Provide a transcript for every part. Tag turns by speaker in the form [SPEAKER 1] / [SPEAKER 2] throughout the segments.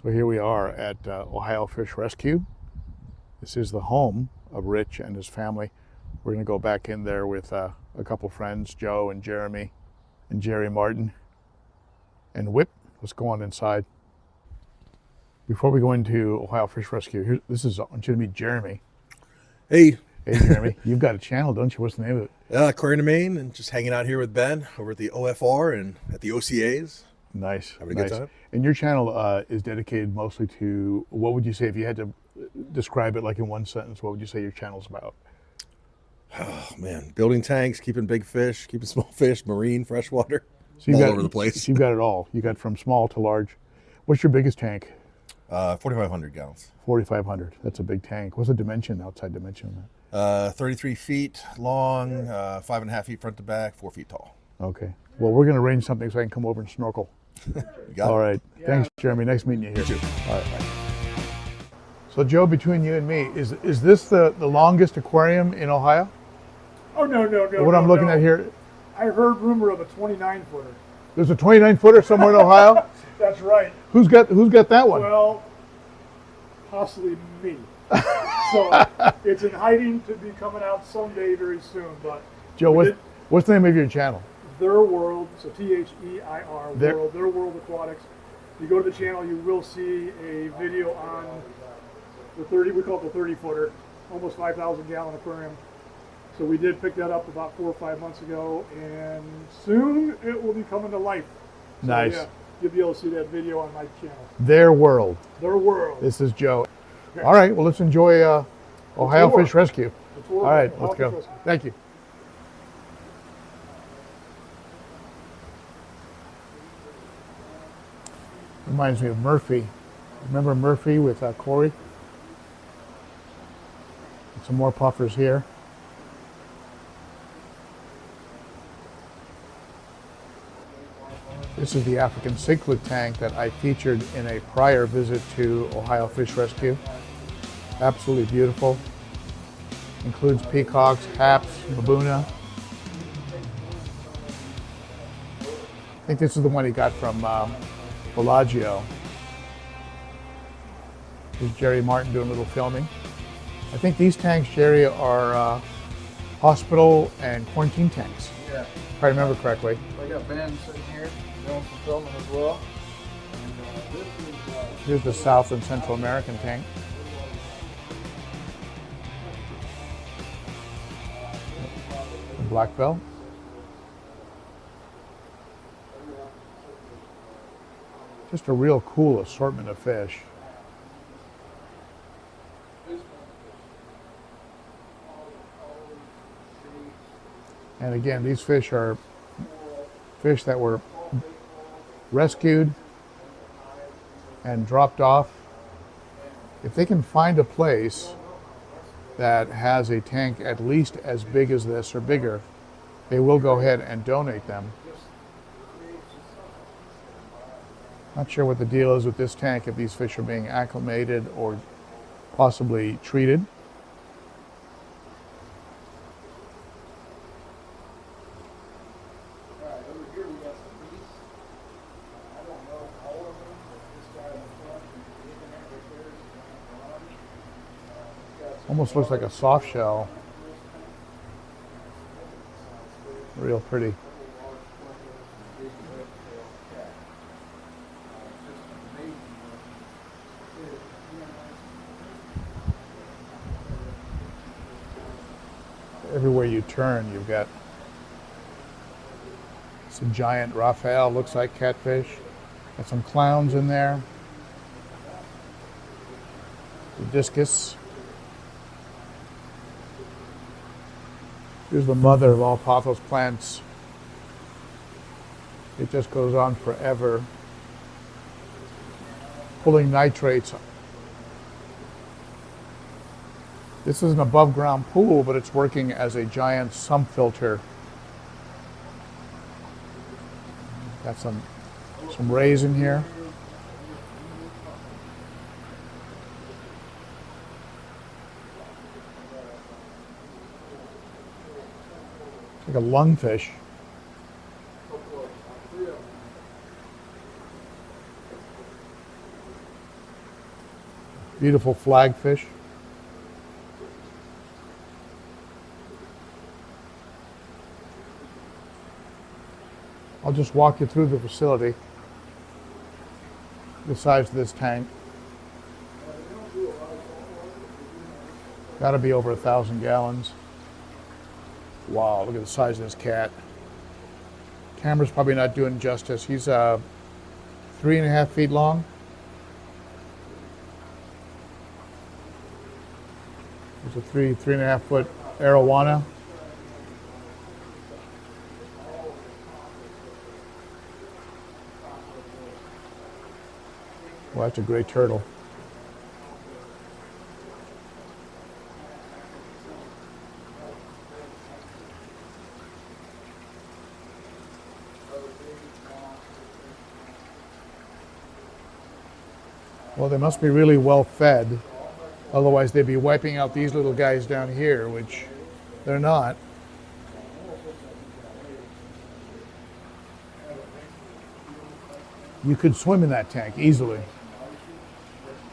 [SPEAKER 1] So here we are at Ohio Fish Rescue. This is the home of Rich and his family. We're going to go back in there with a couple friends, Joe and Jeremy and Jerry Martin and Whip. Let's go on inside. Before we go into Ohio Fish Rescue, I want you to meet Jeremy.
[SPEAKER 2] Hey.
[SPEAKER 1] Hey, Jeremy. You've got a channel, don't you? What's the name of it?
[SPEAKER 2] Aquarium Maine, and just hanging out here with Ben over at the OFR and at the OCAs.
[SPEAKER 1] Nice.
[SPEAKER 2] Having a good time.
[SPEAKER 1] And your channel is dedicated mostly to, what would you say, if you had to describe it like in one sentence, what would you say your channel's about?
[SPEAKER 2] Oh, man. Building tanks, keeping big fish, keeping small fish, marine, freshwater,
[SPEAKER 1] So
[SPEAKER 2] all over the place.
[SPEAKER 1] So you've got it all. You got from small to large. What's your biggest tank?
[SPEAKER 2] 4,500 gallons.
[SPEAKER 1] 4,500. That's a big tank. What's the dimension, outside dimension on that?
[SPEAKER 2] 33 feet long, 5.5 feet front to back, 4 feet tall.
[SPEAKER 1] Okay. Well, we're going to arrange something so I can come over and snorkel.
[SPEAKER 2] You got
[SPEAKER 1] All
[SPEAKER 2] it.
[SPEAKER 1] right. Yeah. Thanks, Jeremy. Nice meeting you here.
[SPEAKER 2] You too.
[SPEAKER 1] All right. Bye. So, Joe, between you and me, is this the longest aquarium in Ohio?
[SPEAKER 3] Oh, no.
[SPEAKER 1] What I'm looking at here,
[SPEAKER 3] I heard rumor of a 29-footer.
[SPEAKER 1] there's a 29-footer somewhere in Ohio?
[SPEAKER 3] That's right.
[SPEAKER 1] Who's got that one?
[SPEAKER 3] Well, possibly me. So it's in hiding to be coming out someday very soon. But
[SPEAKER 1] Joe, what's the name of your channel?
[SPEAKER 3] Their World, so THEIR,
[SPEAKER 1] Their
[SPEAKER 3] World, Their World Aquatics. You go to the channel, you will see a video on the 30, we call it the 30-footer, almost 5,000 gallon aquarium. So we did pick that up about 4 or 5 months ago, and soon it will be coming to life. So,
[SPEAKER 1] Nice.
[SPEAKER 3] Yeah, you'll be able to see that video on my channel.
[SPEAKER 1] Their World.
[SPEAKER 3] Their World.
[SPEAKER 1] This is Joe.
[SPEAKER 3] Okay.
[SPEAKER 1] All right, well, let's enjoy Ohio Fish Rescue.
[SPEAKER 3] All
[SPEAKER 1] All right, let's go. Thank you. Reminds me of Murphy. Remember Murphy with Corey? And some more puffers here. This is the African cichlid tank that I featured in a prior visit to Ohio Fish Rescue. Absolutely beautiful. Includes peacocks, haps, babuna. I think this is the one he got from Bellagio. Here's Jerry Martin doing a little filming. I think these tanks, Jerry, are hospital and quarantine tanks.
[SPEAKER 4] Yeah.
[SPEAKER 1] If I remember correctly.
[SPEAKER 4] I got Ben sitting here doing some filming as well. And this is
[SPEAKER 1] Here's the South and Central American tank. The black belt. Just a real cool assortment of fish. And again, these fish are fish that were rescued and dropped off. If they can find a place that has a tank at least as big as this or bigger, they will go ahead and donate them. Not sure what the deal is with this tank, if these fish are being acclimated or possibly treated. Almost looks like a soft shell. Real pretty. Everywhere you turn, you've got some giant Raphael, looks like catfish. Got some clowns in there. The discus. Here's the mother of all pothos plants. It just goes on forever, pulling nitrates. This is an above ground pool, but it's working as a giant sump filter. Got some rays in here. Like a lungfish. Beautiful flagfish. I'll just walk you through the facility, the size of this tank. Got to be over 1,000 gallons. Wow, look at the size of this cat. Camera's probably not doing justice. He's 3.5 feet long. There's a 3.5 foot arowana. Well, that's a great turtle. Well, they must be really well fed. Otherwise, they'd be wiping out these little guys down here, which they're not. You could swim in that tank easily.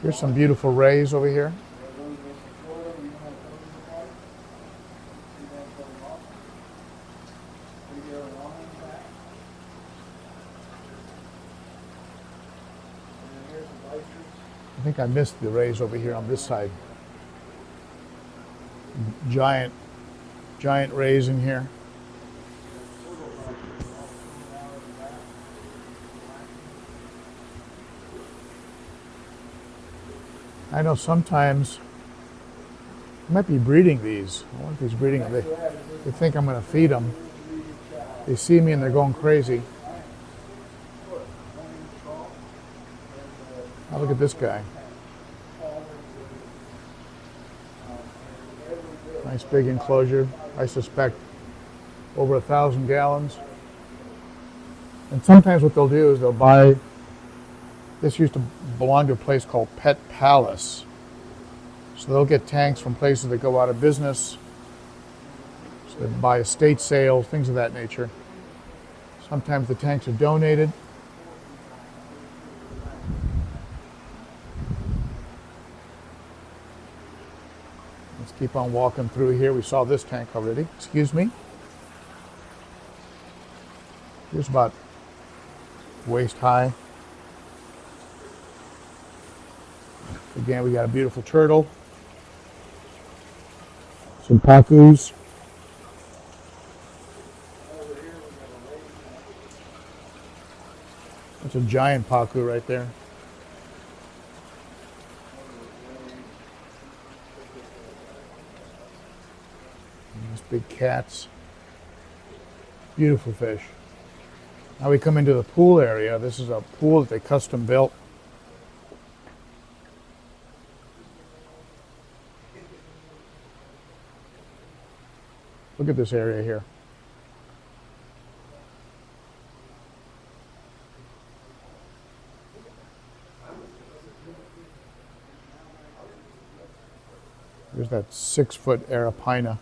[SPEAKER 1] Here's some beautiful rays over here. I think I missed the rays over here on this side. Giant rays in here. I know sometimes I might be breeding these. I wonder if he's breeding them. They think I'm going to feed them. They see me and they're going crazy. Now look at this guy. Nice big enclosure. I suspect over 1,000 gallons. And sometimes what they'll do is they'll buy, this used to belong to a place called Pet Palace. So they'll get tanks from places that go out of business. So they buy estate sales, things of that nature. Sometimes the tanks are donated. Let's keep on walking through here. We saw this tank already. Excuse me. Here's about waist high. Again, we got a beautiful turtle. Some pacus. That's a giant pacu right there. And these big cats. Beautiful fish. Now we come into the pool area. This is a pool that they custom built. Look at this area here. There's that 6-foot arapina.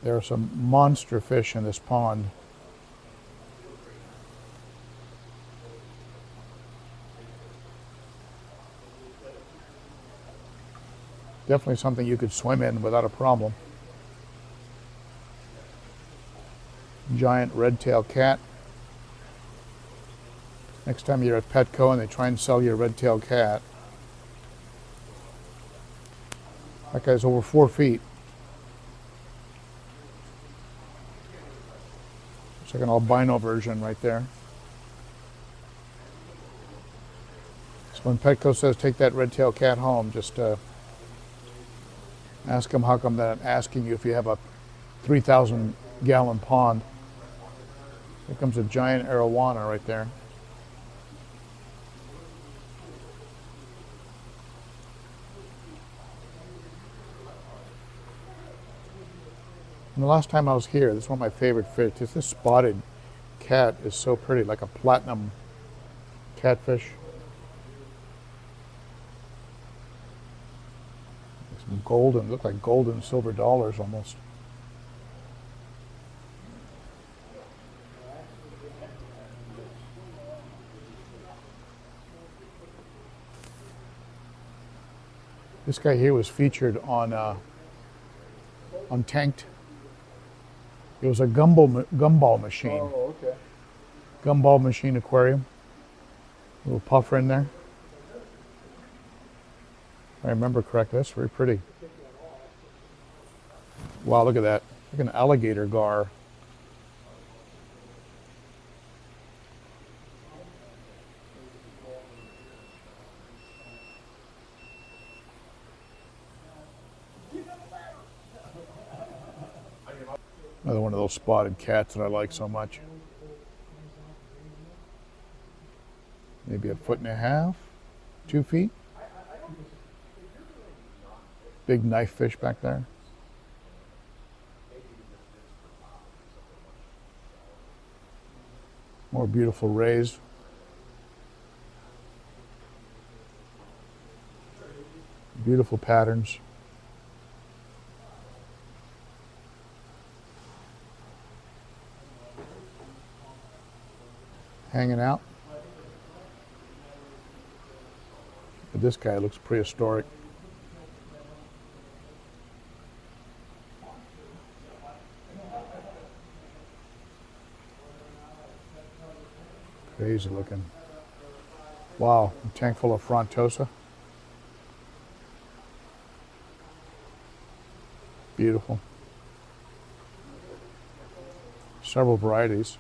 [SPEAKER 1] There are some monster fish in this pond. Definitely something you could swim in without a problem. Giant red-tailed cat. Next time you're at Petco and they try and sell you a red-tailed cat. That guy's over 4 feet. It's like an albino version right there. So when Petco says take that red-tailed cat home, just ask them how come that I'm asking you if you have a 3,000 gallon pond. Here comes a giant arowana right there. And the last time I was here, this is one of my favorite fish. This spotted cat is so pretty, like a platinum catfish. Some golden, look like gold and silver dollars almost. This guy here was featured on Tanked. It was a gumball machine.
[SPEAKER 4] Oh, okay.
[SPEAKER 1] Gumball machine aquarium. Little puffer in there. If I remember correctly, that's very pretty. Wow, look at that. Like an alligator gar. Another one of those spotted cats that I like so much. Maybe 1.5 feet, 2 feet. Big knife fish back there. More beautiful rays. Beautiful patterns. Hanging out. But this guy looks prehistoric. Crazy looking. Wow, a tank full of frontosa. Beautiful. Several varieties.